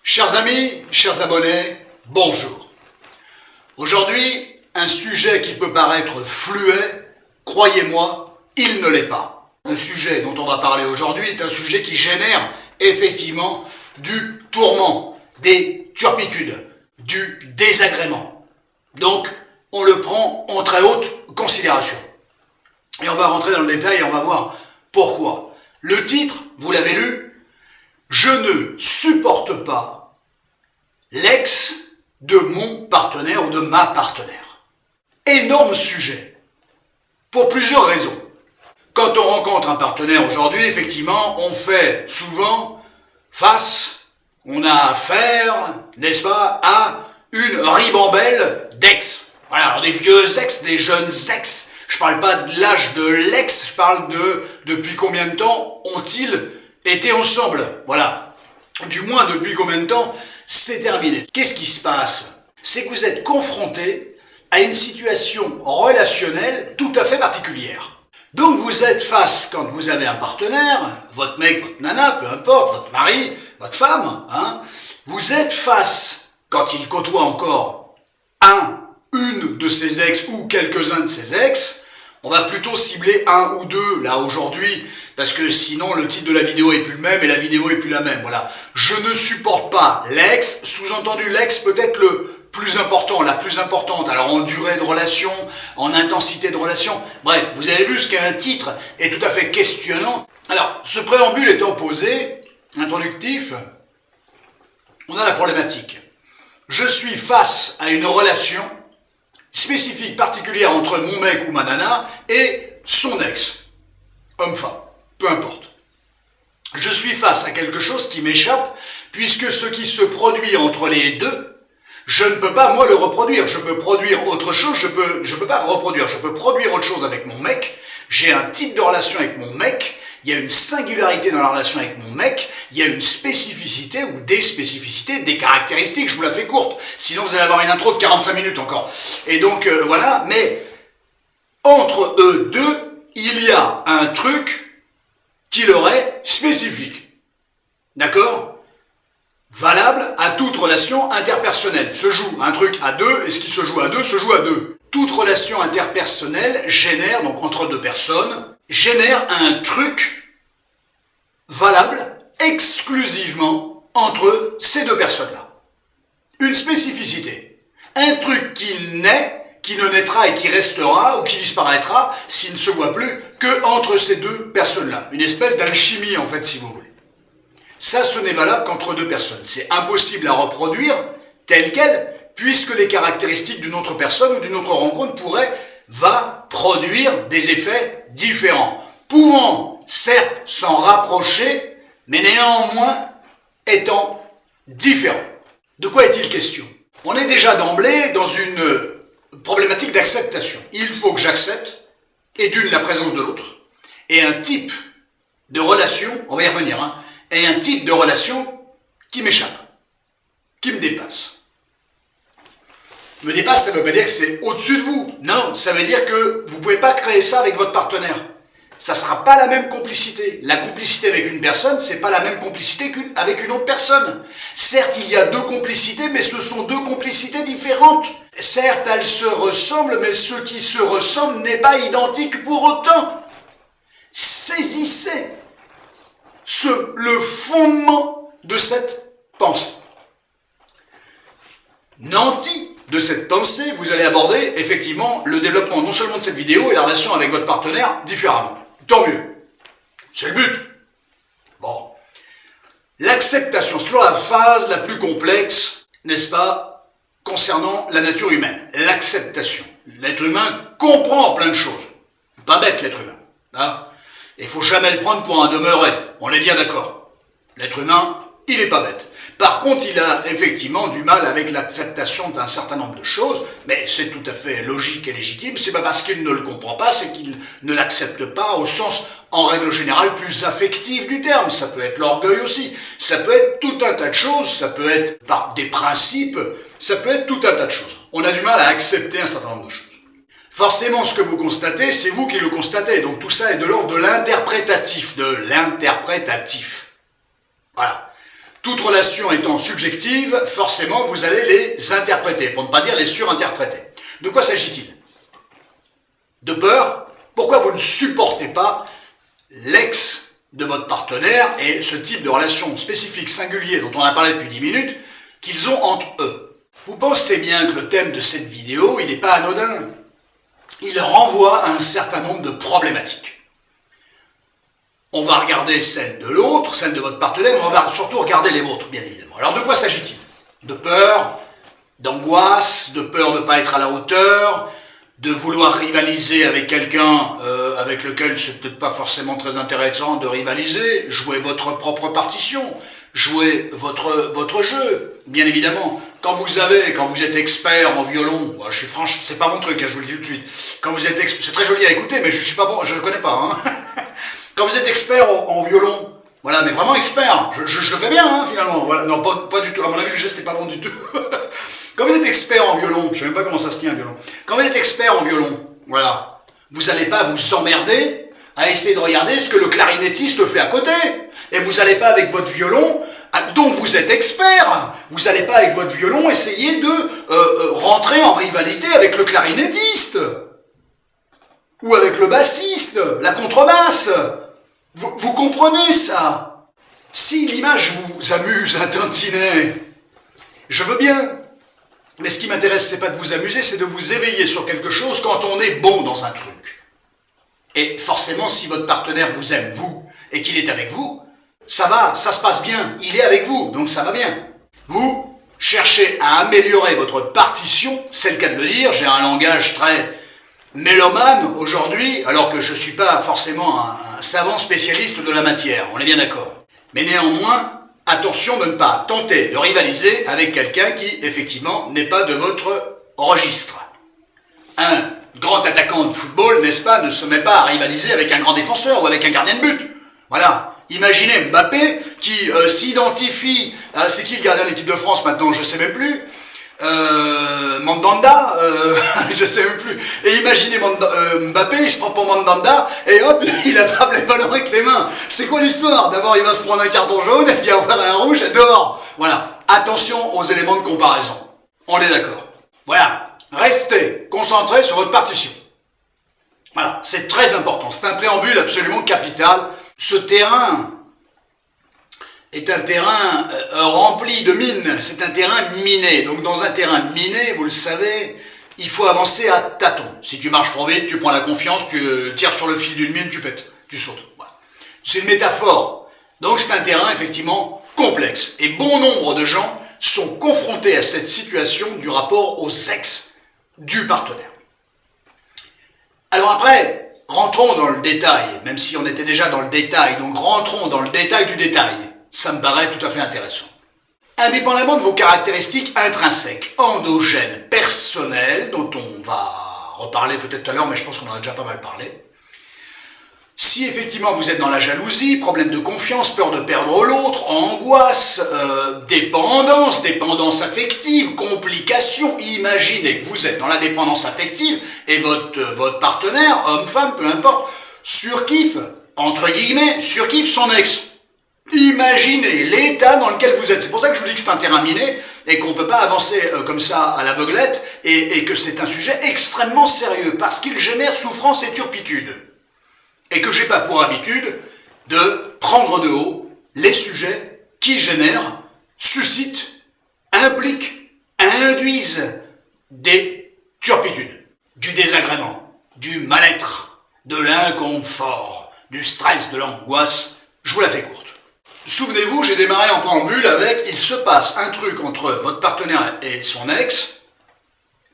Chers amis, chers abonnés, bonjour. Aujourd'hui, un sujet qui peut paraître fluet, croyez-moi, il ne l'est pas. Le sujet dont on va parler aujourd'hui est un sujet qui génère effectivement du tourment, des turpitudes, du désagrément. Donc, on le prend en très haute considération. Et on va rentrer dans le détail et on va voir pourquoi. Le titre, vous l'avez lu, je ne supporte pas l'ex de mon partenaire ou de ma partenaire. Énorme sujet, pour plusieurs raisons. Quand on rencontre un partenaire aujourd'hui, effectivement, on fait souvent face, on a affaire, n'est-ce pas, à une ribambelle d'ex. Voilà, alors des vieux ex, des jeunes ex. Je parle pas de l'âge de l'ex, je parle de depuis combien de temps ont-ils été ensemble. Voilà. Du moins depuis combien de temps c'est terminé. Qu'est-ce qui se passe? C'est que vous êtes confronté à une situation relationnelle tout à fait particulière. Donc vous êtes face, quand vous avez un partenaire, votre mec, votre nana, peu importe, votre mari, votre femme, hein, vous êtes face, quand il côtoie encore une de ses ex ou quelques-uns de ses ex, on va plutôt cibler un ou deux, là, aujourd'hui, parce que sinon, le titre de la vidéo est plus le même et la vidéo est plus la même, voilà. Je ne supporte pas l'ex, sous-entendu l'ex peut-être le plus important, la plus importante, alors en durée de relation, en intensité de relation, bref, vous avez vu ce qu'un titre est tout à fait questionnant. Alors, ce préambule étant posé, introductif, on a la problématique. Je suis face à une relation spécifique, particulière entre mon mec ou ma nana et son ex, homme-femme, peu importe. Je suis face à quelque chose qui m'échappe, puisque ce qui se produit entre les deux, je ne peux pas, moi, le reproduire. Je peux produire autre chose, je peux pas reproduire. Je peux produire autre chose avec mon mec. J'ai un type de relation avec mon mec. Il y a une singularité dans la relation avec mon mec. Il y a une spécificité ou des spécificités, des caractéristiques. Je vous la fais courte. Sinon, vous allez avoir une intro de 45 minutes encore. Et donc, voilà. Mais entre eux deux, il y a un truc qui leur est spécifique. D'accord ? Valable à toute relation interpersonnelle. Se joue un truc à deux, et ce qui se joue à deux, se joue à deux. Toute relation interpersonnelle génère, donc entre deux personnes, génère un truc valable exclusivement entre ces deux personnes-là. Une spécificité. Un truc qui naît, qui ne naîtra et qui restera, ou qui disparaîtra, s'il ne se voit plus, que entre ces deux personnes-là. Une espèce d'alchimie, en fait, si vous voulez. Ça, ce n'est valable qu'entre deux personnes. C'est impossible à reproduire tel quel, puisque les caractéristiques d'une autre personne ou d'une autre rencontre va produire des effets différents, pouvant certes s'en rapprocher, mais néanmoins étant différents. De quoi est-il question? On est déjà d'emblée dans une problématique d'acceptation. Il faut que j'accepte, et d'une, la présence de l'autre, et un type de relation, on va y revenir, hein, et un type de relation qui m'échappe, qui me dépasse. Me dépasse, ça ne veut pas dire que c'est au-dessus de vous. Non, ça veut dire que vous ne pouvez pas créer ça avec votre partenaire. Ça ne sera pas la même complicité. La complicité avec une personne, ce n'est pas la même complicité qu'avec une autre personne. Certes, il y a deux complicités, mais ce sont deux complicités différentes. Certes, elles se ressemblent, mais ce qui se ressemble n'est pas identique pour autant. Saisissez le fondement de cette pensée. Nanti de cette pensée, vous allez aborder effectivement le développement non seulement de cette vidéo et la relation avec votre partenaire différemment. Tant mieux. C'est le but. Bon. L'acceptation, c'est toujours la phase la plus complexe, n'est-ce pas, concernant la nature humaine. L'acceptation. L'être humain comprend plein de choses. Pas bête l'être humain. Hein? Il ne faut jamais le prendre pour un demeuré. On est bien d'accord. L'être humain, il n'est pas bête. Par contre, il a effectivement du mal avec l'acceptation d'un certain nombre de choses, mais c'est tout à fait logique et légitime. C'est pas parce qu'il ne le comprend pas, c'est qu'il ne l'accepte pas au sens, en règle générale, plus affectif du terme. Ça peut être l'orgueil aussi. Ça peut être tout un tas de choses. Ça peut être par des principes. Ça peut être tout un tas de choses. On a du mal à accepter un certain nombre de choses. Forcément, ce que vous constatez, c'est vous qui le constatez. Donc tout ça est de l'ordre de l'interprétatif. Voilà. Toute relation étant subjective, forcément vous allez les interpréter, pour ne pas dire les surinterpréter. De quoi s'agit-il? De peur? Pourquoi vous ne supportez pas l'ex de votre partenaire et ce type de relation spécifique, singulier, dont on a parlé depuis 10 minutes, qu'ils ont entre eux? Vous pensez bien que le thème de cette vidéo, il n'est pas anodin. Il renvoie à un certain nombre de problématiques. On va regarder celle de l'autre, celle de votre partenaire, mais on va surtout regarder les vôtres, bien évidemment. Alors de quoi s'agit-il? De peur, d'angoisse, de peur de ne pas être à la hauteur, de vouloir rivaliser avec quelqu'un avec lequel c'est peut-être pas forcément très intéressant de rivaliser, jouer votre propre partition, jouer votre jeu, bien évidemment. Quand vous êtes expert en violon, je suis franche, c'est pas mon truc, je vous le dis tout de suite. Quand vous êtes c'est très joli à écouter, mais je suis pas bon, je ne connais pas. Hein. Quand vous êtes expert en violon, voilà, mais vraiment expert, je le fais bien hein, finalement. Voilà, non, pas du tout. À mon avis, le geste n'est pas bon du tout. Quand vous êtes expert en violon, je ne sais même pas comment ça se tient un violon. Quand vous êtes expert en violon, voilà, vous n'allez pas vous emmerder à essayer de regarder ce que le clarinettiste fait à côté. Et vous n'allez pas avec votre violon, dont vous êtes expert, vous n'allez pas avec votre violon essayer de rentrer en rivalité avec le clarinettiste. Ou avec le bassiste, la contrebasse. Vous comprenez ça? Si l'image vous amuse un tantinet, je veux bien. Mais ce qui m'intéresse, c'est pas de vous amuser, c'est de vous éveiller sur quelque chose quand on est bon dans un truc. Et forcément, si votre partenaire vous aime, vous, et qu'il est avec vous, ça va, ça se passe bien, il est avec vous, donc ça va bien. Vous cherchez à améliorer votre partition, c'est le cas de le dire, j'ai un langage très mélomane aujourd'hui, alors que je ne suis pas forcément un savant spécialiste de la matière, on est bien d'accord. Mais néanmoins, attention de ne pas tenter de rivaliser avec quelqu'un qui, effectivement, n'est pas de votre registre. Un grand attaquant de football, n'est-ce pas, ne se met pas à rivaliser avec un grand défenseur ou avec un gardien de but. Voilà. Imaginez Mbappé qui s'identifie, c'est qui le gardien de l'équipe de France maintenant, je ne sais même plus, Mandanda, je sais même plus. Et imaginez Mbappé, il se prend pour Mandanda et hop, il attrape les ballons avec les mains. C'est quoi l'histoire? D'abord, il va se prendre un carton jaune et puis avoir un rouge dehors. Voilà. Attention aux éléments de comparaison. On est d'accord. Voilà. Restez concentrés sur votre partition. Voilà. C'est très important. C'est un préambule absolument capital. Ce terrain est un terrain rempli de mines, c'est un terrain miné. Donc dans un terrain miné, vous le savez, il faut avancer à tâtons. Si tu marches trop vite, tu prends la confiance, tu tires sur le fil d'une mine, tu pètes, tu sautes. Voilà. C'est une métaphore. Donc c'est un terrain effectivement complexe. Et bon nombre de gens sont confrontés à cette situation du rapport au sexe du partenaire. Alors après, rentrons dans le détail, même si on était déjà dans le détail, donc rentrons dans le détail du détail. Ça me paraît tout à fait intéressant. Indépendamment de vos caractéristiques intrinsèques, endogènes, personnelles, dont on va reparler peut-être tout à l'heure, mais je pense qu'on en a déjà pas mal parlé, si effectivement vous êtes dans la jalousie, problème de confiance, peur de perdre l'autre, angoisse, dépendance affective, complications, imaginez que vous êtes dans la dépendance affective et votre partenaire, homme, femme, peu importe, surkiffe, entre guillemets, surkiffe son ex. Imaginez l'état dans lequel vous êtes. C'est pour ça que je vous dis que c'est un terrain miné et qu'on ne peut pas avancer comme ça à l'aveuglette et que c'est un sujet extrêmement sérieux parce qu'il génère souffrance et turpitude. Et que je n'ai pas pour habitude de prendre de haut les sujets qui génèrent, suscitent, impliquent, induisent des turpitudes, du désagrément, du mal-être, de l'inconfort, du stress, de l'angoisse. Je vous la fais courte. Souvenez-vous, j'ai démarré en préambule avec « Il se passe un truc entre votre partenaire et son ex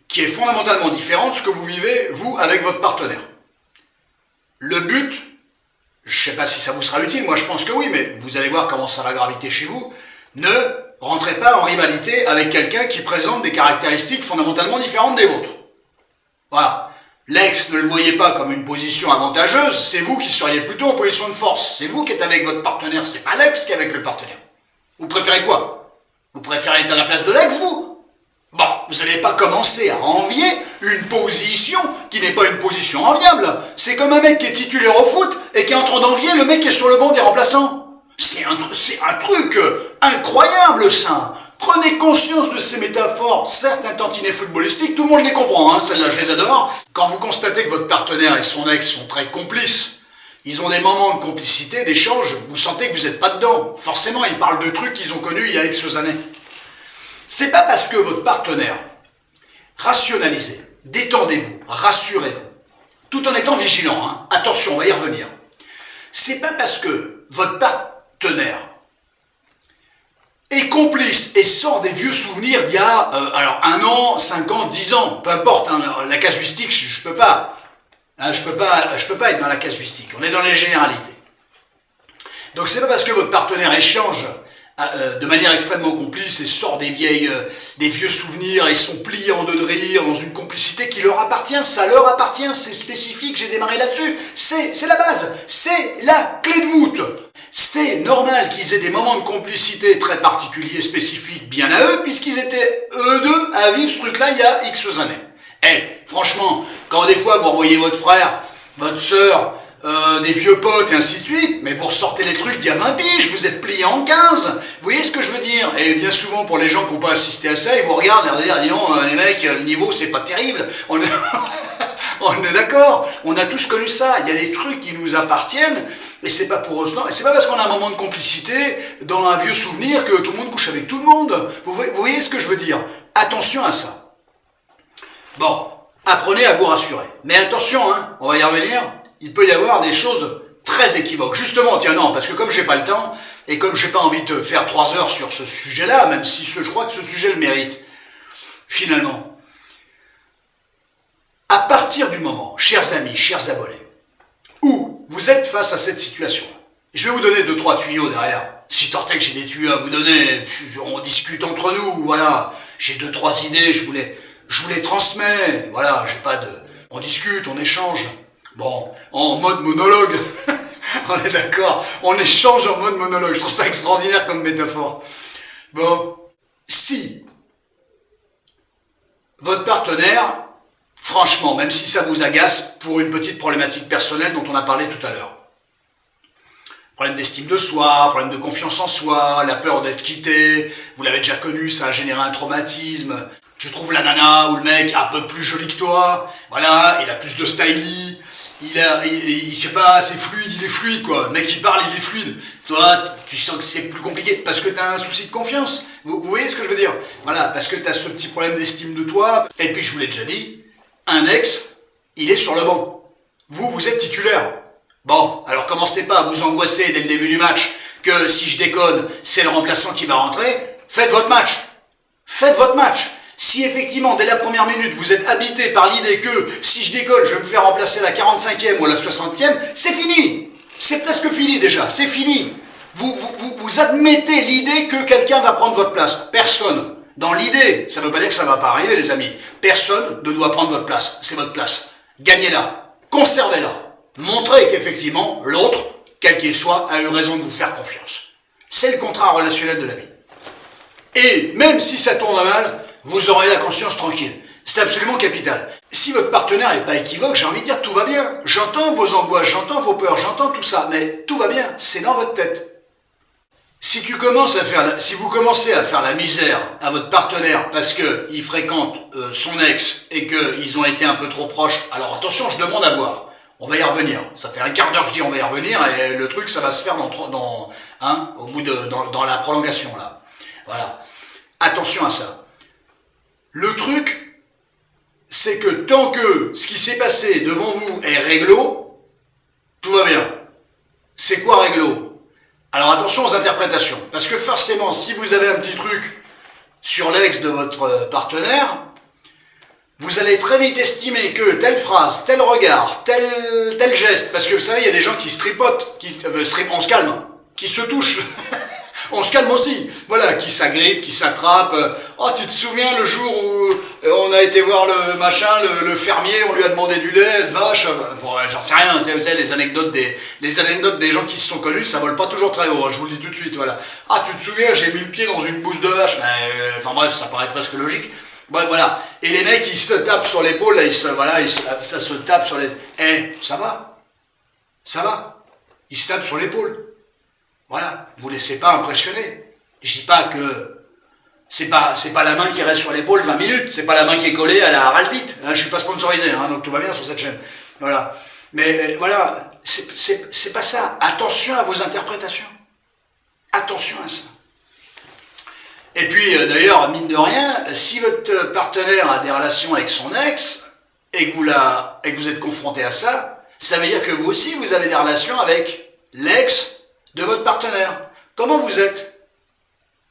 qui est fondamentalement différent de ce que vous vivez, vous, avec votre partenaire. » Le but, je ne sais pas si ça vous sera utile, moi je pense que oui, mais vous allez voir comment ça va graviter chez vous, ne rentrez pas en rivalité avec quelqu'un qui présente des caractéristiques fondamentalement différentes des vôtres. Voilà. L'ex, ne le voyez pas comme une position avantageuse, c'est vous qui seriez plutôt en position de force. C'est vous qui êtes avec votre partenaire, c'est pas l'ex qui est avec le partenaire. Vous préférez quoi? Vous préférez être à la place de l'ex, vous? Bon, vous n'allez pas commencer à envier une position qui n'est pas une position enviable. C'est comme un mec qui est titulaire au foot et qui est en train d'envier le mec qui est sur le banc des remplaçants. C'est un truc incroyable, ça. Prenez conscience de ces métaphores, certes un tantinet footballistique, tout le monde les comprend, hein, celles-là je les adore. Quand vous constatez que votre partenaire et son ex sont très complices, ils ont des moments de complicité, d'échange, vous sentez que vous n'êtes pas dedans. Forcément, ils parlent de trucs qu'ils ont connus il y a X années. C'est pas parce que votre partenaire, rationalisez, détendez-vous, rassurez-vous, tout en étant vigilant, hein. Attention, on va y revenir. C'est pas parce que votre partenaire est complice et sort des vieux souvenirs d'il y a alors 1 an, 5 ans, 10 ans, peu importe, hein, la casuistique, je peux pas. Hein, je peux pas être dans la casuistique, on est dans les généralités. Donc c'est pas parce que votre partenaire échange de manière extrêmement complice et sort des vieux souvenirs et sont pliés en deux de rire dans une complicité qui leur appartient, ça leur appartient, c'est spécifique, j'ai démarré là-dessus, c'est la base, c'est la clé de voûte. C'est normal qu'ils aient des moments de complicité très particuliers, spécifiques, bien à eux, puisqu'ils étaient eux deux à vivre ce truc-là il y a X années. Franchement, quand des fois vous revoyez votre frère, votre sœur, des vieux potes et ainsi de suite, mais vous ressortez les trucs d'il y a 20 piges, vous êtes pliés en 15, vous voyez ce que je veux dire? Et bien souvent pour les gens qui n'ont pas assisté à ça, ils vous regardent et leur disent, dis donc, les mecs, le niveau c'est pas terrible, on est d'accord, on a tous connu ça, il y a des trucs qui nous appartiennent, et c'est pas pour autant, et c'est pas parce qu'on a un moment de complicité dans un vieux souvenir que tout le monde couche avec tout le monde, vous voyez ce que je veux dire? Attention à ça. Bon, apprenez à vous rassurer, mais attention, hein, on va y revenir, il peut y avoir des choses très équivoques. Justement, tiens non, parce que comme j'ai pas le temps, et comme j'ai pas envie de faire 3 heures sur ce sujet-là, même si je crois que ce sujet le mérite, finalement, à partir du moment, chers amis, chers abonnés, où vous êtes face à cette situation, je vais vous donner 2-3 tuyaux derrière, si tant est que j'ai des tuyaux à vous donner, on discute entre nous, voilà, j'ai 2-3 idées, je vous les transmets, voilà, j'ai pas de... On discute, on échange. Bon, en mode monologue, on est d'accord, on échange en mode monologue, je trouve ça extraordinaire comme métaphore. Bon, si votre partenaire, franchement, même si ça vous agace, pour une petite problématique personnelle dont on a parlé tout à l'heure, problème d'estime de soi, problème de confiance en soi, la peur d'être quitté, vous l'avez déjà connu, ça a généré un traumatisme, tu trouves la nana ou le mec un peu plus joli que toi, voilà, il a plus de styling, je sais pas, c'est fluide, il est fluide quoi. Le mec il parle, il est fluide. Toi, tu sens que c'est plus compliqué parce que tu as un souci de confiance. Vous voyez ce que je veux dire? Voilà, parce que tu as ce petit problème d'estime de toi. Et puis je vous l'ai déjà dit, un ex, il est sur le banc. Vous êtes titulaire. Bon, alors commencez pas à vous angoisser dès le début du match que si je déconne, c'est le remplaçant qui va rentrer. Faites votre match. Faites votre match. Si effectivement, dès la première minute, vous êtes habité par l'idée que si je décolle, je vais me faire remplacer à la 45e ou à la 60e, c'est fini. C'est presque fini déjà, c'est fini. Vous admettez l'idée que quelqu'un va prendre votre place. Personne. Dans l'idée, ça ne veut pas dire que ça ne va pas arriver les amis. Personne ne doit prendre votre place. C'est votre place. Gagnez-la. Conservez-la. Montrez qu'effectivement, l'autre, quel qu'il soit, a eu raison de vous faire confiance. C'est le contrat relationnel de la vie. Et même si ça tourne mal, vous aurez la conscience tranquille. C'est absolument capital. Si votre partenaire n'est pas équivoque, j'ai envie de dire tout va bien. J'entends vos angoisses, j'entends vos peurs, j'entends tout ça, mais tout va bien, c'est dans votre tête. Si vous commencez à faire la misère à votre partenaire parce qu'il fréquente son ex et qu'ils ont été un peu trop proches, alors attention, je demande à voir. On va y revenir. Ça fait un quart d'heure que je dis on va y revenir et le truc ça va se faire dans la prolongation là. Voilà. Attention à ça. Le truc, c'est que tant que ce qui s'est passé devant vous est réglo, tout va bien. C'est quoi réglo? Alors attention aux interprétations, parce que forcément, si vous avez un petit truc sur l'ex de votre partenaire, vous allez très vite estimer que telle phrase, tel regard, tel geste, parce que vous savez, il y a des gens qui se tripotent, on se calme, qui se touchent. On se calme aussi, voilà, qui s'agrippe, qui s'attrape. Oh, tu te souviens le jour où on a été voir le machin, le fermier, on lui a demandé du lait, de vache, bon, j'en sais rien, vous savez, les anecdotes des gens qui se sont connus, ça vole pas toujours très haut, hein, je vous le dis tout de suite, voilà. Ah, tu te souviens, j'ai mis le pied dans une bouse de vache, enfin bref, ça paraît presque logique. Bref, voilà. Et les mecs, ils se tapent sur l'épaule, là, ça se tape sur les... ça va. Ça va. Ils se tapent sur l'épaule. Voilà, vous ne laissez pas impressionner. Je dis pas que c'est pas la main qui reste sur l'épaule 20 minutes, c'est pas la main qui est collée à la Haraldite. Hein, je suis pas sponsorisé, hein, donc tout va bien sur cette chaîne. Voilà. Mais voilà, c'est pas ça. Attention à vos interprétations. Attention à ça. Et puis d'ailleurs, mine de rien, si votre partenaire a des relations avec son ex et que vous êtes confronté à ça, ça veut dire que vous aussi vous avez des relations avec l'ex de votre partenaire. Comment vous êtes?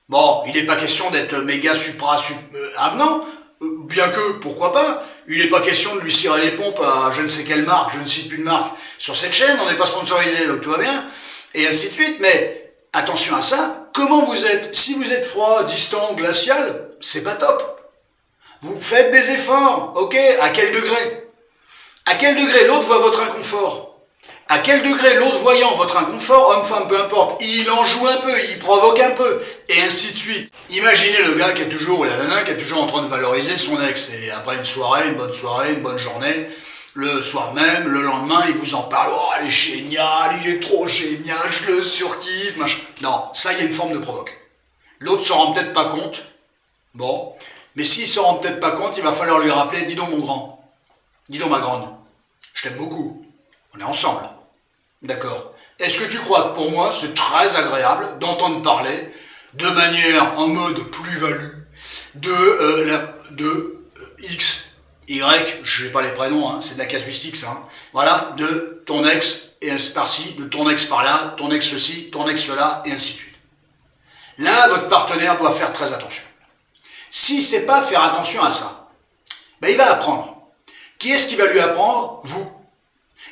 Bon, il n'est pas question d'être méga avenant, bien que, pourquoi pas, il n'est pas question de lui cirer les pompes à je ne sais quelle marque, je ne cite plus de marque, sur cette chaîne, on n'est pas sponsorisé, donc tout va bien, et ainsi de suite, mais attention à ça, comment vous êtes? Si vous êtes froid, distant, glacial, c'est pas top. Vous faites des efforts, ok, à quel degré? À quel degré l'autre voit votre inconfort? À quel degré l'autre voyant votre inconfort, homme-femme, peu importe, il en joue un peu, il provoque un peu, et ainsi de suite. Imaginez le gars qui est toujours, ou la nana qui est toujours en train de valoriser son ex, et après une soirée, une bonne journée, le soir même, le lendemain, il vous en parle, oh, elle est géniale, il est trop génial, je le surkiffe, machin. Non, ça, il y a une forme de provoque. L'autre s'en rend peut-être pas compte, bon, mais s'il s'en rend peut-être pas compte, il va falloir lui rappeler, dis donc mon grand, dis donc ma grande, je t'aime beaucoup, on est ensemble. D'accord. Est-ce que tu crois que pour moi, c'est très agréable d'entendre parler de manière en mode plus-value de X, Y, je n'ai pas les prénoms, hein, c'est de la casuistique ça, hein, voilà, de ton ex et par-ci, de ton ex par-là, ton ex ceci, ton ex cela, et ainsi de suite. Là, votre partenaire doit faire très attention. S'il ne sait pas faire attention à ça, ben, il va apprendre. Qui est-ce qui va lui apprendre? Vous.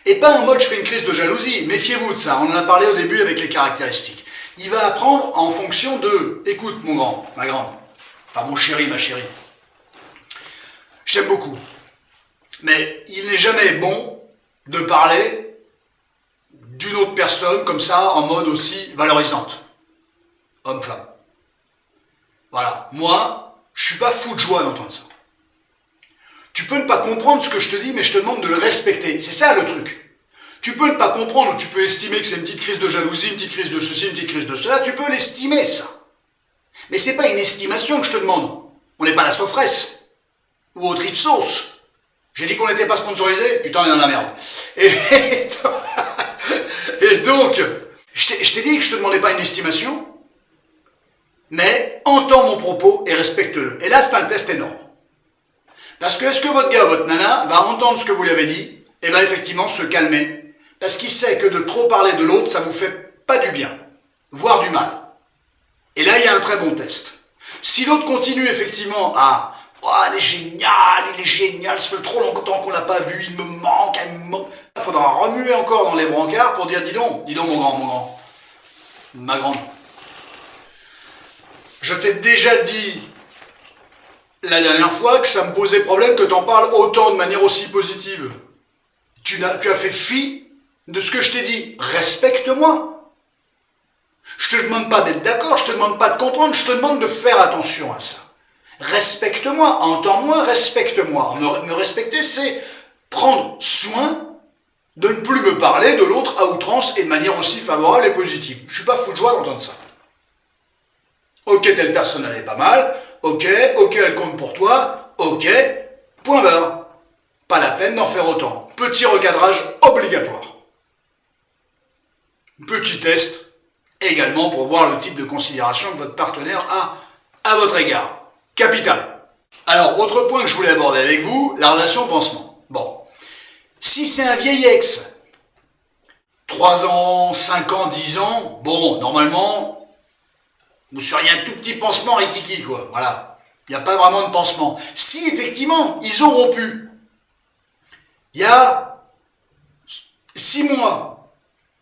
Et pas en mode je fais une crise de jalousie, méfiez-vous de ça, on en a parlé au début avec les caractéristiques. Il va apprendre en fonction de, écoute mon grand, ma grande, enfin mon chéri, ma chérie, je t'aime beaucoup, mais il n'est jamais bon de parler d'une autre personne comme ça en mode aussi valorisante, homme-femme. Voilà, moi, je suis pas fou de joie d'entendre ça. Tu peux ne pas comprendre ce que je te dis, mais je te demande de le respecter. C'est ça le truc. Tu peux ne pas comprendre, ou tu peux estimer que c'est une petite crise de jalousie, une petite crise de ceci, une petite crise de cela. Tu peux l'estimer, ça. Mais c'est pas une estimation que je te demande. On n'est pas la Sofresse. Ou au Tripsos. J'ai dit qu'on n'était pas sponsorisé. Putain, on est dans la merde. Et donc, je t'ai dit que je te demandais pas une estimation, mais entends mon propos et respecte-le. Et là, c'est un test énorme. Parce que est-ce que votre gars, votre nana, va entendre ce que vous lui avez dit et va effectivement se calmer? Parce qu'il sait que de trop parler de l'autre, ça vous fait pas du bien, voire du mal. Et là, il y a un très bon test. Si l'autre continue effectivement à « Oh, elle est géniale, ça fait trop longtemps qu'on l'a pas vue, il me manque, elle me manque. » Il faudra remuer encore dans les brancards pour dire « Dis donc mon grand, ma grande. Je t'ai déjà dit la dernière fois que ça me posait problème que tu en parles autant de manière aussi positive. Tu as fait fi de ce que je t'ai dit. Respecte-moi. Je te demande pas d'être d'accord, je te demande pas de comprendre, je te demande de faire attention à ça. Respecte-moi, entends-moi, respecte-moi. Me respecter, c'est prendre soin de ne plus me parler de l'autre à outrance et de manière aussi favorable et positive. Je suis pas fou de joie d'entendre ça. Ok, telle personne, elle est pas mal. Ok, elle compte pour toi. Ok, point barre. Pas la peine d'en faire autant. Petit recadrage obligatoire. Petit test également pour voir le type de considération que votre partenaire a à votre égard. Capital. Alors, autre point que je voulais aborder avec vous, la relation pansement. Bon, si c'est un vieil ex, 3 ans, 5 ans, 10 ans, bon, normalement, vous seriez un tout petit pansement rikiki, quoi. Voilà. Il n'y a pas vraiment de pansement. Si, effectivement, ils ont rompu, il y a 6 mois,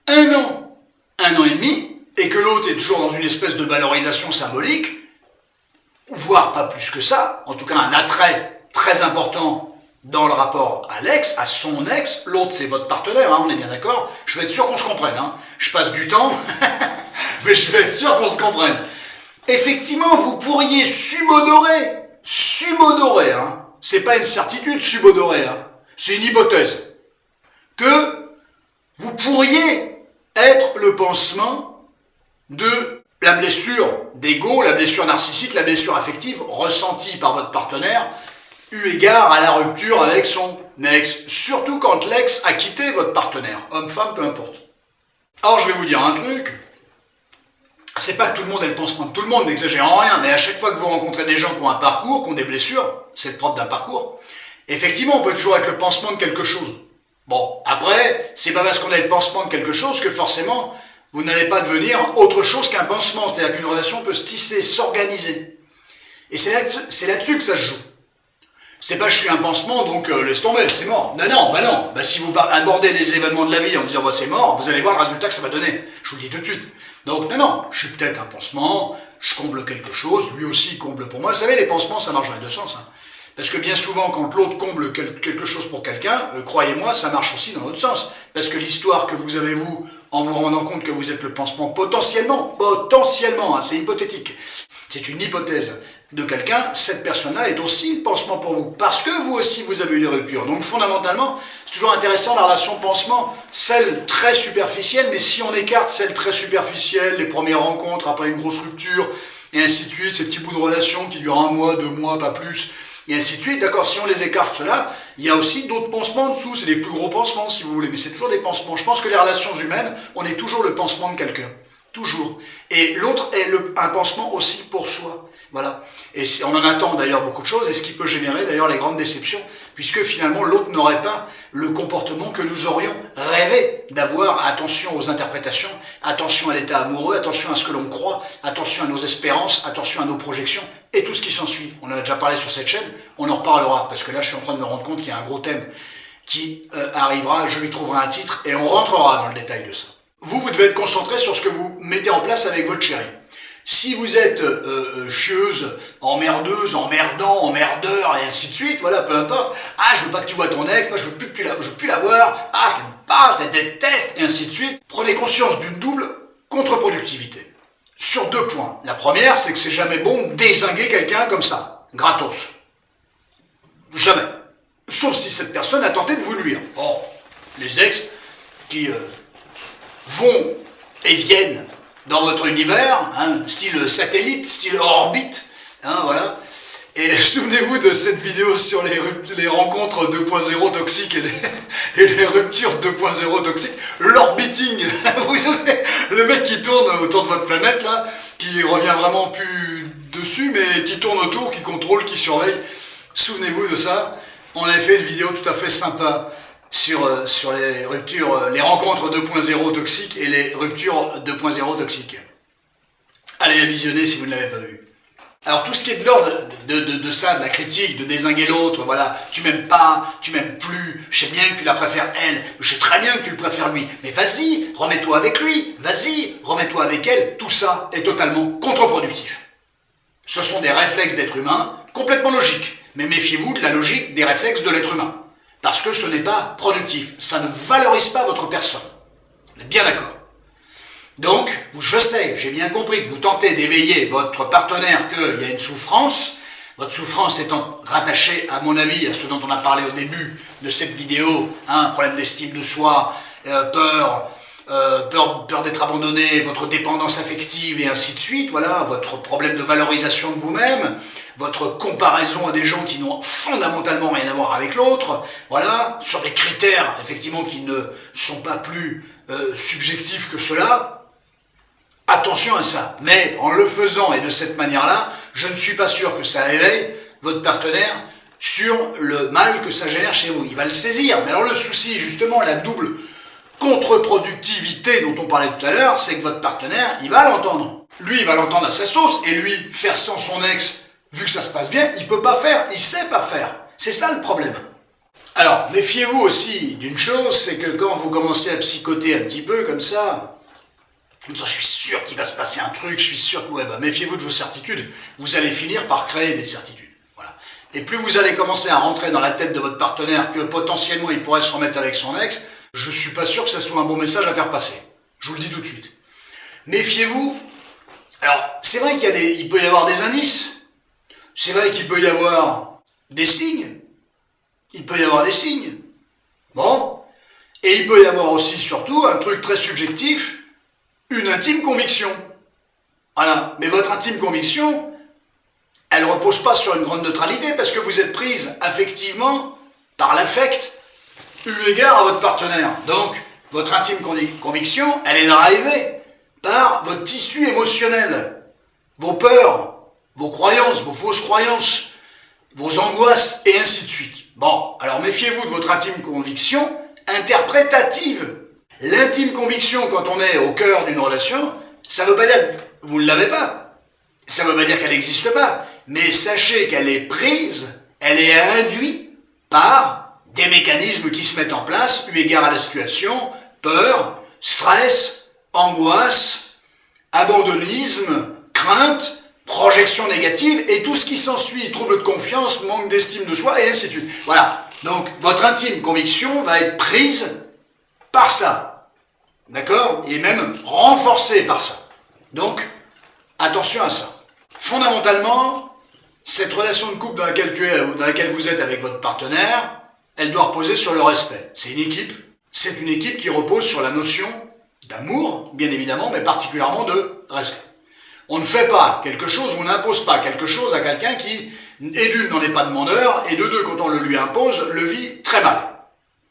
1 an et demi, et que l'autre est toujours dans une espèce de valorisation symbolique, voire pas plus que ça, en tout cas un attrait très important dans le rapport à l'ex, à son ex, l'autre c'est votre partenaire, hein, on est bien d'accord, je vais être sûr qu'on se comprenne, hein. Je passe du temps, mais je vais être sûr qu'on se comprenne. Effectivement, vous pourriez subodorer, hein, c'est pas une certitude subodorer, hein, c'est une hypothèse, que vous pourriez être le pansement de la blessure d'ego, la blessure narcissique, la blessure affective ressentie par votre partenaire, eu égard à la rupture avec son ex, surtout quand l'ex a quitté votre partenaire, homme, femme, peu importe. Alors je vais vous dire un truc, c'est pas que tout le monde ait le pansement de tout le monde, n'exagère en rien, mais à chaque fois que vous rencontrez des gens qui ont un parcours, qui ont des blessures, c'est le propre d'un parcours, effectivement on peut toujours être le pansement de quelque chose. Bon, après, c'est pas parce qu'on est le pansement de quelque chose que forcément vous n'allez pas devenir autre chose qu'un pansement, c'est-à-dire qu'une relation peut se tisser, s'organiser. Et c'est là-dessus que ça se joue. C'est pas je suis un pansement, donc laisse tomber, c'est mort. Non. Si vous abordez les événements de la vie en disant c'est mort, vous allez voir le résultat que ça va donner. Je vous le dis tout de suite. Donc non, je suis peut-être un pansement, je comble quelque chose, lui aussi comble pour moi. Vous savez, les pansements, ça marche dans les deux sens. Hein. Parce que bien souvent, quand l'autre comble quelque chose pour quelqu'un, croyez-moi, ça marche aussi dans l'autre sens. Parce que l'histoire que vous avez, vous, en vous rendant compte que vous êtes le pansement potentiellement, hein, c'est hypothétique. C'est une hypothèse de quelqu'un, cette personne-là est aussi le pansement pour vous, parce que vous aussi vous avez eu des ruptures. Donc fondamentalement, c'est toujours intéressant la relation pansement, celle très superficielle, mais si on écarte celle très superficielle, les premières rencontres après une grosse rupture, et ainsi de suite, ces petits bouts de relation qui durent 1 mois, 2 mois, pas plus, et ainsi de suite, d'accord, si on les écarte cela, il y a aussi d'autres pansements en dessous, c'est des plus gros pansements si vous voulez, mais c'est toujours des pansements. Je pense que les relations humaines, on est toujours le pansement de quelqu'un, toujours. Et l'autre est un pansement aussi pour soi. Voilà. Et on en attend d'ailleurs beaucoup de choses, et ce qui peut générer d'ailleurs les grandes déceptions, puisque finalement l'autre n'aurait pas le comportement que nous aurions rêvé d'avoir. Attention aux interprétations, attention à l'état amoureux, attention à ce que l'on croit, attention à nos espérances, attention à nos projections, et tout ce qui s'ensuit. On en a déjà parlé sur cette chaîne, on en reparlera, parce que là je suis en train de me rendre compte qu'il y a un gros thème qui arrivera, je lui trouverai un titre, et on rentrera dans le détail de ça. Vous devez être concentré sur ce que vous mettez en place avec votre chérie. Si vous êtes chieuse, emmerdeuse, emmerdant, emmerdeur, et ainsi de suite, voilà, peu importe. Ah, je veux pas que tu vois ton ex, moi je veux plus la voir, ah, je l'aime pas, je la déteste, et ainsi de suite. Prenez conscience d'une double contre-productivité. Sur 2 points. La première, c'est que c'est jamais bon de dézinguer quelqu'un comme ça, gratos. Jamais. Sauf si cette personne a tenté de vous nuire. Or, les ex qui vont et viennent dans votre univers, hein, style satellite, style orbite, hein, voilà. Et souvenez-vous de cette vidéo sur les rencontres 2.0 toxiques et les ruptures 2.0 toxiques, l'orbiting, vous savez, le mec qui tourne autour de votre planète, là, qui revient vraiment plus dessus, mais qui tourne autour, qui contrôle, qui surveille. Souvenez-vous de ça. On avait fait une vidéo tout à fait sympa sur les ruptures, les rencontres 2.0 toxiques et les ruptures 2.0 toxiques. Allez la visionner si vous ne l'avez pas vu. Alors tout ce qui est de l'ordre de ça, de la critique, de dézinguer l'autre, voilà, tu m'aimes pas, tu m'aimes plus, je sais bien que tu la préfères elle, je sais très bien que tu le préfères lui, mais vas-y, remets-toi avec lui, vas-y, remets-toi avec elle, tout ça est totalement contre-productif. Ce sont des réflexes d'être humain, complètement logiques, mais méfiez-vous de la logique des réflexes de l'être humain. Parce que ce n'est pas productif, ça ne valorise pas votre personne. On est bien d'accord. Donc, je sais, j'ai bien compris que vous tentez d'éveiller votre partenaire qu'il y a une souffrance, votre souffrance étant rattachée, à mon avis, à ce dont on a parlé au début de cette vidéo, hein, problème d'estime de soi, peur d'être abandonné, votre dépendance affective et ainsi de suite, voilà, votre problème de valorisation de vous-même, votre comparaison à des gens qui n'ont fondamentalement rien à voir avec l'autre, voilà, sur des critères, effectivement, qui ne sont pas plus subjectifs que cela. Attention à ça, mais en le faisant et de cette manière-là, je ne suis pas sûr que ça éveille votre partenaire sur le mal que ça génère chez vous. Il va le saisir, mais alors le souci, justement, la double contre-productivité dont on parlait tout à l'heure, c'est que votre partenaire, il va l'entendre. Lui, il va l'entendre à sa sauce, et lui, faire sans son ex, vu que ça se passe bien, il peut pas faire, il sait pas faire. C'est ça le problème. Alors, méfiez-vous aussi d'une chose, c'est que quand vous commencez à psychoter un petit peu comme ça, je suis sûr qu'il va se passer un truc, je suis sûr que ouais, bah, méfiez-vous de vos certitudes, vous allez finir par créer des certitudes. Voilà. Et plus vous allez commencer à rentrer dans la tête de votre partenaire que potentiellement il pourrait se remettre avec son ex, je suis pas sûr que ça soit un bon message à faire passer. Je vous le dis tout de suite. Méfiez-vous. Alors, c'est vrai qu'il peut y avoir des indices, c'est vrai qu'il peut y avoir des signes, il peut y avoir des signes. Bon. Et il peut y avoir aussi, surtout, un truc très subjectif, une intime conviction. Voilà. Mais votre intime conviction, elle ne repose pas sur une grande neutralité parce que vous êtes prise affectivement par l'affect eu égard à votre partenaire. Donc, votre intime conviction, elle est drivée par votre tissu émotionnel, vos peurs, vos croyances, vos fausses croyances, vos angoisses, et ainsi de suite. Bon, alors méfiez-vous de votre intime conviction interprétative. L'intime conviction, quand on est au cœur d'une relation, ça ne veut pas dire que vous ne l'avez pas. Ça ne veut pas dire qu'elle n'existe pas. Mais sachez qu'elle est prise, elle est induite par des mécanismes qui se mettent en place, eu égard à la situation, peur, stress, angoisse, abandonnisme, crainte, projection négative, et tout ce qui s'ensuit, trouble de confiance, manque d'estime de soi, et ainsi de suite. Voilà. Donc, votre intime conviction va être prise par ça. D'accord? Et même renforcée par ça. Donc, attention à ça. Fondamentalement, cette relation de couple dans laquelle vous êtes avec votre partenaire, elle doit reposer sur le respect. C'est une équipe. C'est une équipe qui repose sur la notion d'amour, bien évidemment, mais particulièrement de respect. On ne fait pas quelque chose, on n'impose pas quelque chose à quelqu'un qui, et d'une, n'en est pas demandeur, et de deux, quand on le lui impose, le vit très mal.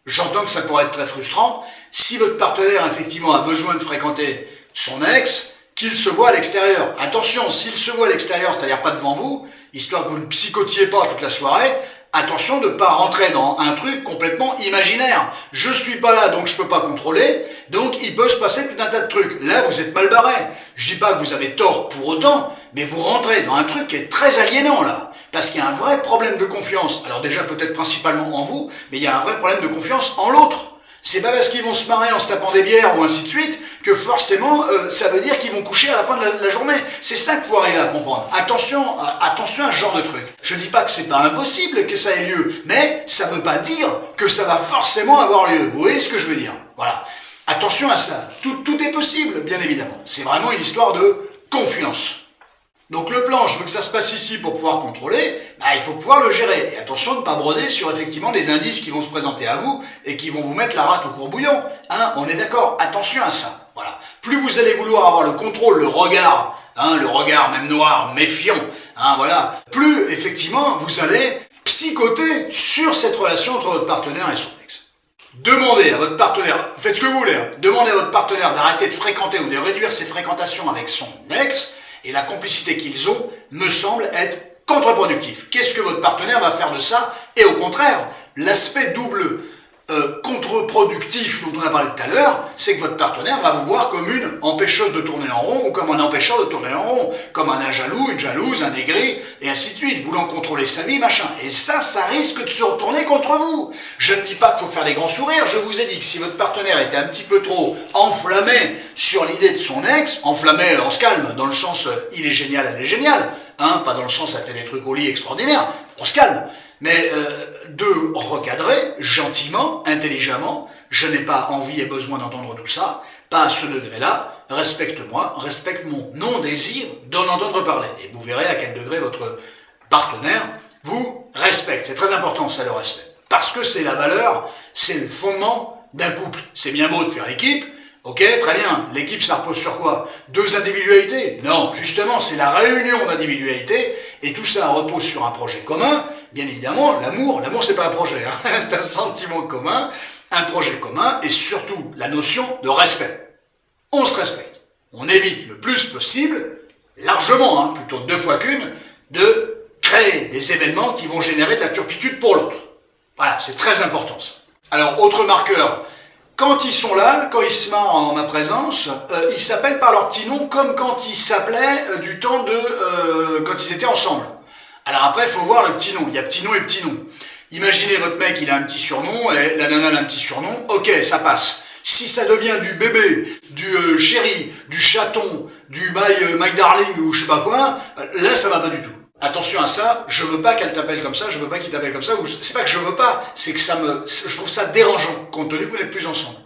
J'entends que ça pourrait être très frustrant. Si votre partenaire, effectivement, a besoin de fréquenter son ex, qu'il se voit à l'extérieur. Attention, s'il se voit à l'extérieur, c'est-à-dire pas devant vous, histoire que vous ne psychotiez pas toute la soirée, attention de ne pas rentrer dans un truc complètement imaginaire. Je suis pas là, donc je peux pas contrôler, donc il peut se passer tout un tas de trucs. Là, vous êtes mal barré. Je dis pas que vous avez tort pour autant, mais vous rentrez dans un truc qui est très aliénant, là. Parce qu'il y a un vrai problème de confiance. Alors déjà, peut-être principalement en vous, mais il y a un vrai problème de confiance en l'autre. C'est pas parce qu'ils vont se marrer en se tapant des bières ou ainsi de suite que forcément ça veut dire qu'ils vont coucher à la fin de la journée. C'est ça qu'il faut arriver à comprendre. Attention à ce genre de truc. Je dis pas que c'est pas impossible que ça ait lieu, mais ça veut pas dire que ça va forcément avoir lieu. Vous voyez ce que je veux dire? Voilà. Attention à ça. Tout est possible, bien évidemment. C'est vraiment une histoire de confiance. Donc le plan, je veux que ça se passe ici pour pouvoir contrôler, il faut pouvoir le gérer. Et attention de ne pas broder sur effectivement des indices qui vont se présenter à vous et qui vont vous mettre la rate au courbouillon. Hein, on est d'accord, attention à ça. Voilà. Plus vous allez vouloir avoir le contrôle, le regard même noir, méfiant, voilà, plus effectivement vous allez psychoter sur cette relation entre votre partenaire et son ex. Demandez à votre partenaire, faites ce que vous voulez, demandez à votre partenaire d'arrêter de fréquenter ou de réduire ses fréquentations avec son ex, et la complicité qu'ils ont me semble être contre-productif. Qu'est-ce que votre partenaire va faire de ça? Et au contraire, l'aspect double contre-productif dont on a parlé tout à l'heure, c'est que votre partenaire va vous voir comme une empêcheuse de tourner en rond ou comme un empêcheur de tourner en rond, comme un jaloux, une jalouse, un aigri, et ainsi de suite, voulant contrôler sa vie, machin. Et ça risque de se retourner contre vous. Je ne dis pas qu'il faut faire des grands sourires, je vous ai dit que si votre partenaire était un petit peu trop enflammé sur l'idée de son ex, enflammé, on se calme, dans le sens il est génial, elle est géniale, pas dans le sens elle fait des trucs au lit extraordinaires, on se calme. Mais de recadrer gentiment, intelligemment, je n'ai pas envie et besoin d'entendre tout ça, pas à ce degré-là, respecte-moi, respecte mon non-désir d'en entendre parler. Et vous verrez à quel degré votre partenaire vous respecte. C'est très important ça, le respect. Parce que c'est la valeur, c'est le fondement d'un couple. C'est bien beau de faire équipe, ok, très bien, l'équipe ça repose sur quoi? Deux individualités? Non, justement, c'est la réunion d'individualités, et tout ça repose sur un projet commun. Bien évidemment, l'amour c'est pas un projet, c'est un sentiment commun, un projet commun, et surtout la notion de respect. On se respecte. On évite le plus possible, largement, plutôt deux fois qu'une, de créer des événements qui vont générer de la turpitude pour l'autre. Voilà, c'est très important ça. Alors, autre marqueur, quand ils sont là, quand ils se marrent en ma présence, ils s'appellent par leur petit nom comme quand ils s'appelaient du temps de quand ils étaient ensemble. Alors après, il faut voir le petit nom. Il y a petit nom et petit nom. Imaginez votre mec, il a un petit surnom, et la nana a un petit surnom. Ok, ça passe. Si ça devient du bébé, du chéri, du chaton, du my darling ou je sais pas quoi, là ça va pas du tout. Attention à ça, je veux pas qu'elle t'appelle comme ça, je veux pas qu'il t'appelle comme ça, ou c'est pas que je veux pas, c'est que je trouve ça dérangeant, compte tenu que vous n'êtes plus ensemble.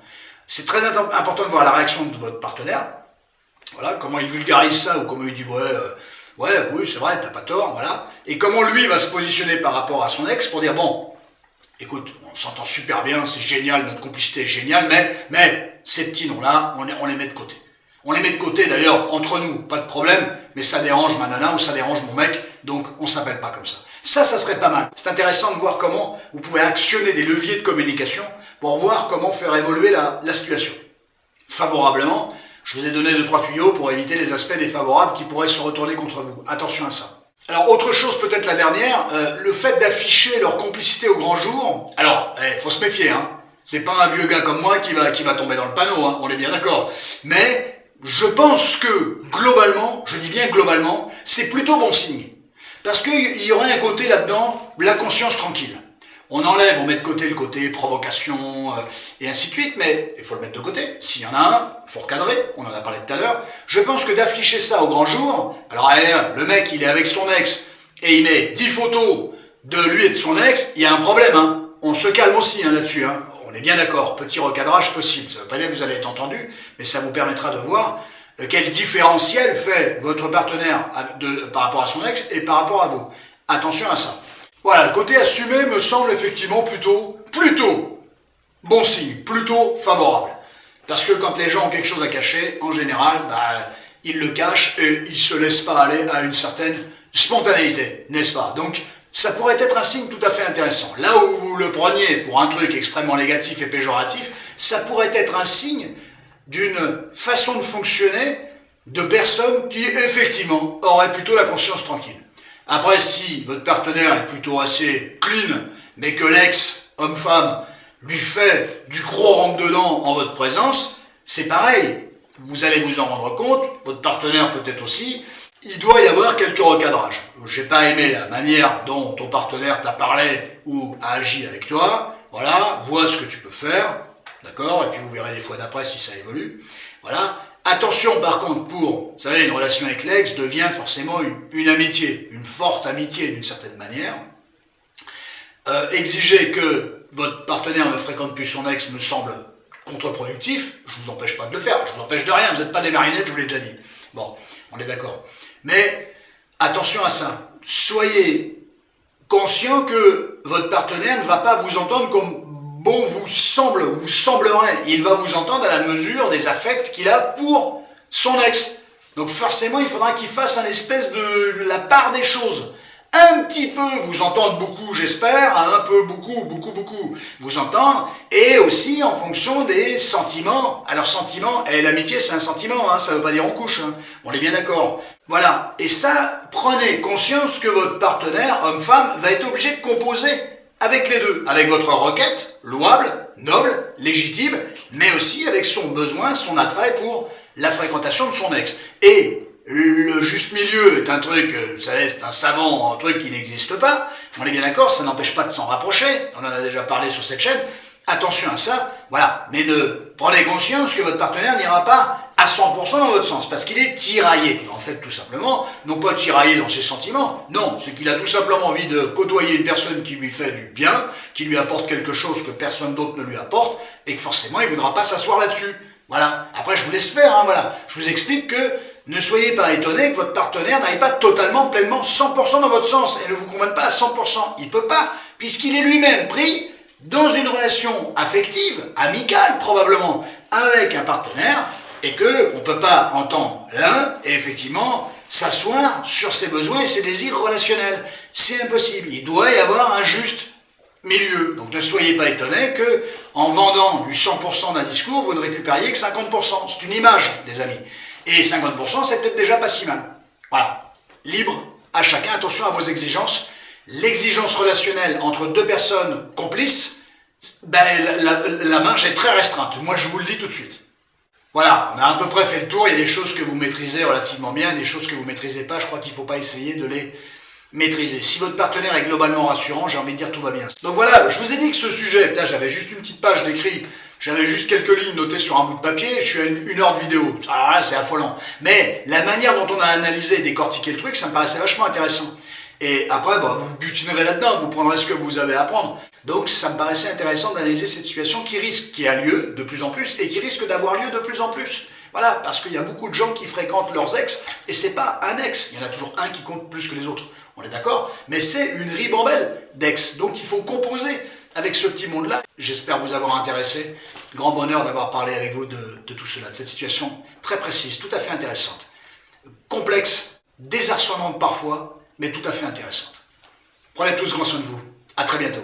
C'est très important de voir la réaction de votre partenaire. Voilà, comment il vulgarise ça, ou comment il dit oui, c'est vrai, t'as pas tort, voilà. Et comment lui va se positionner par rapport à son ex pour dire, bon, écoute, on s'entend super bien, c'est génial, notre complicité est géniale, mais ces petits noms-là, on les met de côté. On les met de côté d'ailleurs, entre nous, pas de problème, mais ça dérange ma nana ou ça dérange mon mec, donc on s'appelle pas comme ça. Ça serait pas mal. C'est intéressant de voir comment vous pouvez actionner des leviers de communication pour voir comment faire évoluer la situation. Favorablement, je vous ai donné 2-3 tuyaux pour éviter les aspects défavorables qui pourraient se retourner contre vous. Attention à ça. Alors, autre chose, peut-être la dernière, le fait d'afficher leur complicité au grand jour. Alors, faut se méfier, hein. C'est pas un vieux gars comme moi qui va tomber dans le panneau, hein, on est bien d'accord. Mais je pense que, globalement, je dis bien globalement, c'est plutôt bon signe. Parce qu'il y aurait un côté là-dedans, la conscience tranquille. On enlève, on met de côté le côté provocation et ainsi de suite, mais il faut le mettre de côté. S'il y en a un, il faut recadrer, on en a parlé tout à l'heure. Je pense que d'afficher ça au grand jour, alors le mec il est avec son ex et il met 10 photos de lui et de son ex, il y a un problème, hein. On se calme aussi hein, là-dessus, hein. On est bien d'accord, petit recadrage possible. Ça ne veut pas dire que vous allez être entendu, mais ça vous permettra de voir quel différentiel fait votre partenaire par rapport à son ex et par rapport à vous. Attention à ça. Voilà, le côté assumé me semble effectivement plutôt bon signe, plutôt favorable. Parce que quand les gens ont quelque chose à cacher, en général, ils le cachent et ils ne se laissent pas aller à une certaine spontanéité, n'est-ce pas? Donc, ça pourrait être un signe tout à fait intéressant. Là où vous le preniez pour un truc extrêmement négatif et péjoratif, ça pourrait être un signe d'une façon de fonctionner de personnes qui, effectivement, auraient plutôt la conscience tranquille. Après, si votre partenaire est plutôt assez clean, mais que l'ex, homme-femme, lui fait du gros rentre-dedans en votre présence, c'est pareil. Vous allez vous en rendre compte, votre partenaire peut-être aussi, il doit y avoir quelques recadrages. J'ai pas aimé la manière dont ton partenaire t'a parlé ou a agi avec toi. Voilà, vois ce que tu peux faire, d'accord? Et puis vous verrez les fois d'après si ça évolue. Voilà. Attention par contre pour, vous savez, une relation avec l'ex devient forcément une amitié, une forte amitié d'une certaine manière. Exiger que votre partenaire ne fréquente plus son ex me semble contre-productif. Je ne vous empêche pas de le faire, je ne vous empêche de rien, vous n'êtes pas des marionnettes, je vous l'ai déjà dit. Bon, on est d'accord. Mais attention à ça, soyez conscient que votre partenaire ne va pas vous entendre comme bon vous semblerait. Il va vous entendre à la mesure des affects qu'il a pour son ex. Donc forcément, il faudra qu'il fasse un espèce de la part des choses. Un petit peu vous entendre beaucoup, j'espère, un peu beaucoup vous entendre, et aussi en fonction des sentiments. Alors sentiments, et l'amitié c'est un sentiment, hein, ça ne veut pas dire on couche, hein. On est bien d'accord. Voilà, et ça, prenez conscience que votre partenaire, homme-femme, va être obligé de composer avec les deux, avec votre requête, louable, noble, légitime, mais aussi avec son besoin, son attrait pour la fréquentation de son ex. Et le juste milieu est un truc, vous savez, c'est un savant, un truc qui n'existe pas. On est bien d'accord, ça n'empêche pas de s'en rapprocher. On en a déjà parlé sur cette chaîne. Attention à ça, voilà. Mais prenez conscience que votre partenaire n'ira pas à 100% dans votre sens, parce qu'il est tiraillé. En fait, tout simplement, non pas tiraillé dans ses sentiments, non, c'est qu'il a tout simplement envie de côtoyer une personne qui lui fait du bien, qui lui apporte quelque chose que personne d'autre ne lui apporte, et que forcément, il ne voudra pas s'asseoir là-dessus. Voilà. Après, je vous laisse faire, hein, voilà. Je vous explique que ne soyez pas étonné que votre partenaire n'aille pas totalement, pleinement, 100% dans votre sens, et ne vous comprenne pas à 100%. Il ne peut pas, puisqu'il est lui-même pris dans une relation affective, amicale probablement, avec un partenaire, et qu'on ne peut pas entendre l'un et effectivement s'asseoir sur ses besoins et ses désirs relationnels. C'est impossible. Il doit y avoir un juste milieu. Donc ne soyez pas étonnés que en vendant du 100% d'un discours, vous ne récupériez que 50%. C'est une image, les amis. Et 50%, c'est peut-être déjà pas si mal. Voilà. Libre à chacun. Attention à vos exigences. L'exigence relationnelle entre deux personnes complices, la marge est très restreinte. Moi, je vous le dis tout de suite. Voilà, on a à peu près fait le tour. Il y a des choses que vous maîtrisez relativement bien, des choses que vous ne maîtrisez pas. Je crois qu'il ne faut pas essayer de les maîtriser. Si votre partenaire est globalement rassurant, j'ai envie de dire tout va bien. Donc voilà, je vous ai dit que ce sujet, putain, j'avais juste une petite page d'écrit, j'avais juste quelques lignes notées sur un bout de papier, je suis à une heure de vidéo. Alors là, c'est affolant. Mais la manière dont on a analysé et décortiqué le truc, ça me paraissait vachement intéressant. Et après, vous butinerez là-dedans, vous prendrez ce que vous avez à prendre. Donc ça me paraissait intéressant d'analyser cette situation qui a lieu de plus en plus et qui risque d'avoir lieu de plus en plus. Voilà, parce qu'il y a beaucoup de gens qui fréquentent leurs ex, et c'est pas un ex, il y en a toujours un qui compte plus que les autres, on est d'accord? Mais c'est une ribambelle d'ex, donc il faut composer avec ce petit monde-là. J'espère vous avoir intéressé Grand bonheur d'avoir parlé avec vous de tout cela, de cette situation très précise, tout à fait intéressante. Complexe, désarçonnante parfois, mais tout à fait intéressante. Prenez tous grand soin de vous. À très bientôt.